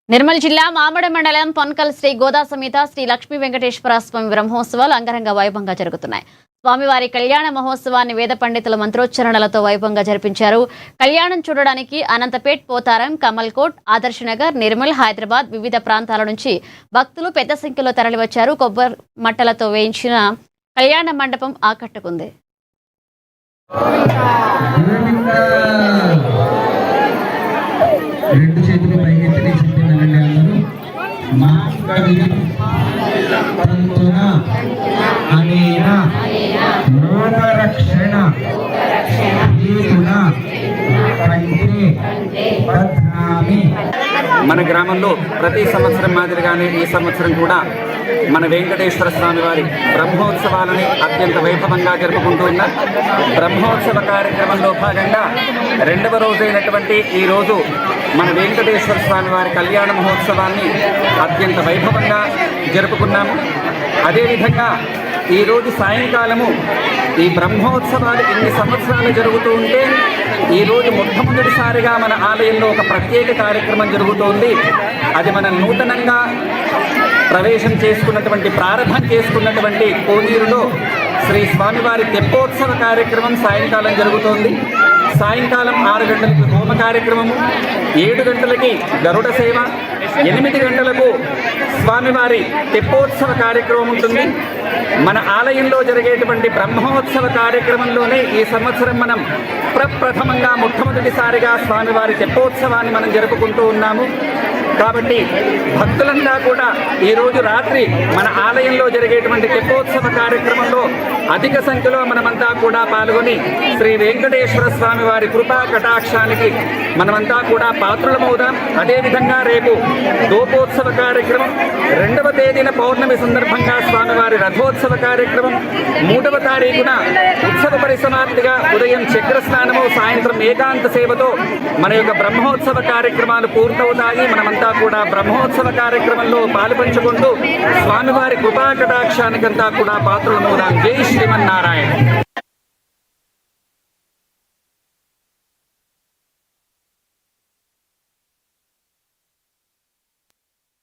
నిర్మల్ జిల్లా మామిడి మండలం పొన్కల్ శ్రీ గోదా సమేత శ్రీ లక్ష్మీ వెంకటేశ్వర స్వామి బ్రహ్మోత్సవాలు అంగరంగ వైభవంగా జరుగుతున్నాయి. స్వామివారి కళ్యాణ మహోత్సవాన్ని వేద పండితుల మంత్రోచ్చరణలతో వైభవంగా జరిపించారు. కళ్యాణం చూడడానికి అనంతపేట్, పోతారం, కమల్కోట్, ఆదర్శనగర్, నిర్మల్, హైదరాబాద్ వివిధ ప్రాంతాల నుంచి భక్తులు పెద్ద సంఖ్యలో తరలివచ్చారు. కొబ్బరి మట్టలతో వేయించిన కళ్యాణ మండపం ఆకట్టుకుంది. రెండు చేతులు పైకెత్తి చెప్పిందండి అందరూ మా అనేన లోకరక్షణ మన గ్రామంలో ప్రతి సంవత్సరం మాదిరిగానే ఈ సంవత్సరం కూడా మన వెంకటేశ్వర స్వామి వారి బ్రహ్మోత్సవాలని అత్యంత వైభవంగా జరుపుకుంటూ ఉన్నాం. బ్రహ్మోత్సవ కార్యక్రమంలో భాగంగా రెండవ రోజైనటువంటి ఈరోజు మన వెంకటేశ్వర స్వామి వారి కళ్యాణ మహోత్సవాన్ని అత్యంత వైభవంగా జరుపుకున్నాము. అదేవిధంగా ఈరోజు సాయంకాలము ఈ బ్రహ్మోత్సవాలు ఇన్ని సంవత్సరాలు జరుగుతూ ఉంటే ఈరోజు మొట్టమొదటిసారిగా మన ఆలయంలో ఒక ప్రత్యేక కార్యక్రమం జరుగుతోంది. అది మన నూతనంగా ప్రవేశం చేసుకున్నటువంటి ప్రారంభం చేసుకున్నటువంటి కోనేరులో శ్రీ స్వామివారి తెప్పోత్సవ కార్యక్రమం సాయంకాలం జరుగుతోంది. సాయంకాలం 6 గంటలకి హోమ కార్యక్రమము, 7 గంటలకి గరుడ సేవ, 8 గంటలకు స్వామివారి తెప్పోత్సవ కార్యక్రమం ఉంటుంది. మన ఆలయంలో జరిగేటువంటి బ్రహ్మోత్సవ కార్యక్రమంలోనే ఈ సంవత్సరం మనం ప్రప్రథమంగా మొట్టమొదటిసారిగా స్వామివారి తెప్పోత్సవాన్ని మనం జరుపుకుంటూ ఉన్నాము. కాబట్టి భక్తులంతా కూడా ఈరోజు రాత్రి మన ఆలయంలో జరిగేటువంటి తెప్పోత్సవ కార్యక్రమంలో అధిక సంఖ్యలో మనమంతా కూడా పాల్గొని శ్రీ వెంకటేశ్వర స్వామి వారి కృపా కటాక్షానికి మనమంతా కూడా పాత్రులమవుదాం. అదేవిధంగా రేపు దోపోత్సవ కార్యక్రమం, 2వ తేదీన పౌర్ణమి సందర్భంగా స్వామివారి రథోత్సవ కార్యక్రమం, 3వ తారీఖున ఉత్సవ పరిసమాప్తిగా ఉదయం చక్రస్నానము, సాయంత్రం ఏకాంత సేవతో మన యొక్క బ్రహ్మోత్సవ కార్యక్రమాలు పూర్తవుతాయి. మనమంతా కూడా బ్రహ్మోత్సవ కార్యక్రమంలో పాలుపంచుకుంటూ స్వామివారి కృపా కటాక్షానికంతా కూడా పాత్రులమవుదాం. జై శ్రీమన్నారాయణ.